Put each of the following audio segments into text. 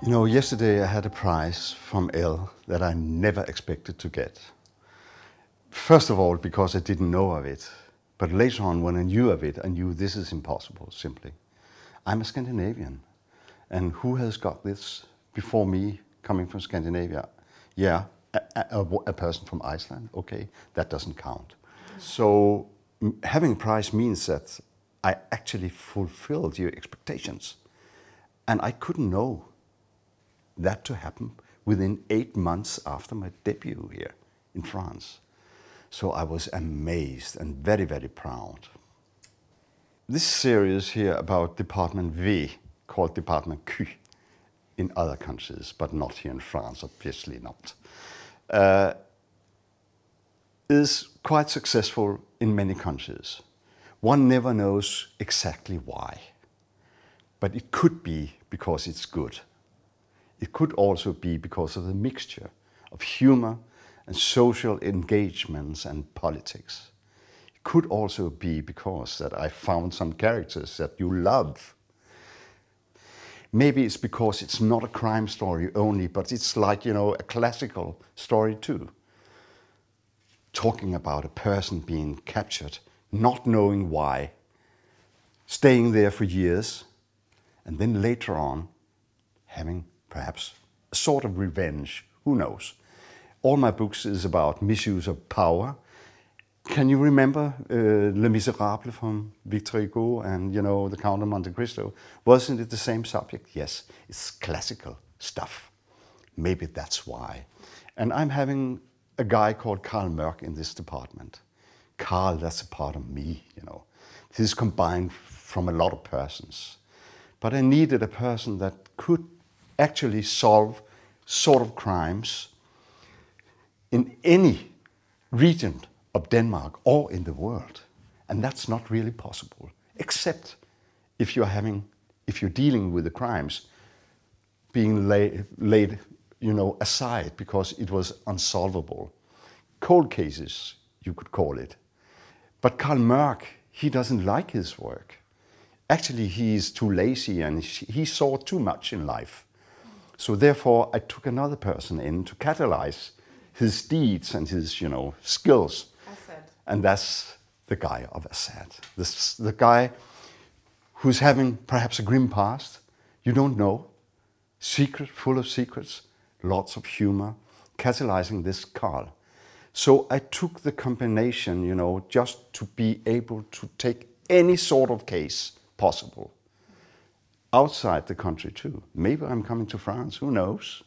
You know, yesterday I had a prize from Elle that I never expected to get. First of all, because I didn't know of it. But later on, when I knew of it, I knew this is impossible, simply. I'm a Scandinavian. And who has got this before me, coming from Scandinavia? Yeah, a person from Iceland. Okay, that doesn't count. So having a prize means that I actually fulfilled your expectations. And I couldn't know that to happen within 8 months after my debut here in France. So I was amazed and very, very proud. This series here about Department V, called Department Q in other countries, but not here in France, obviously not, is quite successful in many countries. One never knows exactly why, but it could be because it's good. It could also be because of the mixture of humor and social engagements and politics. It could also be because that I found some characters that you love. Maybe it's because it's not a crime story only, but it's like, you know, a classical story too. Talking about a person being captured, not knowing why, staying there for years, and then later on having perhaps a sort of revenge, who knows. All my books is about misuse of power. Can you remember Les Miserables from Victor Hugo and, you know, The Count of Monte Cristo? Wasn't it the same subject? Yes, it's classical stuff. Maybe that's why. And I'm having a guy called Carl Mørck in this department. Carl, that's a part of me, you know. This is combined from a lot of persons. But I needed a person that could actually solve sort of crimes in any region of Denmark or in the world. And that's not really possible, except if you're dealing with the crimes being laid you know, aside because it was unsolvable. Cold cases, you could call it. But Carl Mørck, he doesn't like his work. Actually, he's too lazy and he saw too much in life. So therefore, I took another person in to catalyze his deeds and his, you know, skills. Assad. And that's the guy of Assad. The guy who's having perhaps a grim past. You don't know. Secret, full of secrets, lots of humor, catalyzing this Carl. So I took the combination, you know, just to be able to take any sort of case possible. Outside the country too. Maybe I'm coming to France, who knows?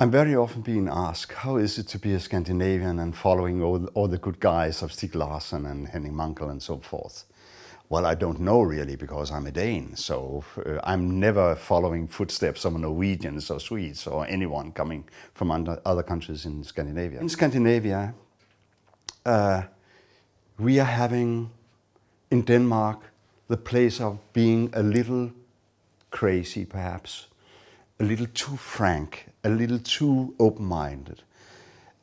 I'm very often being asked, how is it to be a Scandinavian and following all the good guys of Stieg Larsson and Henning Mankell and so forth? Well, I don't know really because I'm a Dane, so I'm never following footsteps of Norwegians or Swedes or anyone coming from other countries in Scandinavia. In Scandinavia, we are having, in Denmark, the place of being a little crazy, perhaps, a little too frank, a little too open-minded,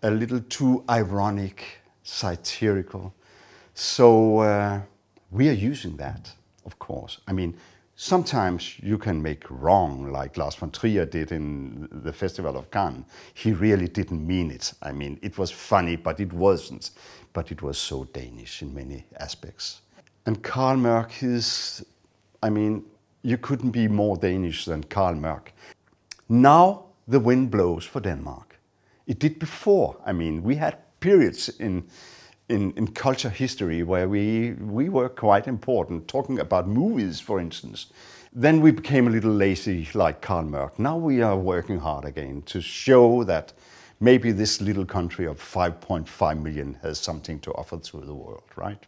a little too ironic, satirical. So we are using that, of course. I mean, sometimes you can make wrong, like Lars von Trier did in the Festival of Cannes. He really didn't mean it. I mean, it was funny, but it wasn't. But it was so Danish in many aspects. And Carl Mørck is, I mean, you couldn't be more Danish than Carl Mørck. Now the wind blows for Denmark. It did before. I mean, we had periods in culture history where we were quite important, talking about movies, for instance. Then we became a little lazy like Carl Mørck. Now we are working hard again to show that maybe this little country of 5.5 million has something to offer to the world, right?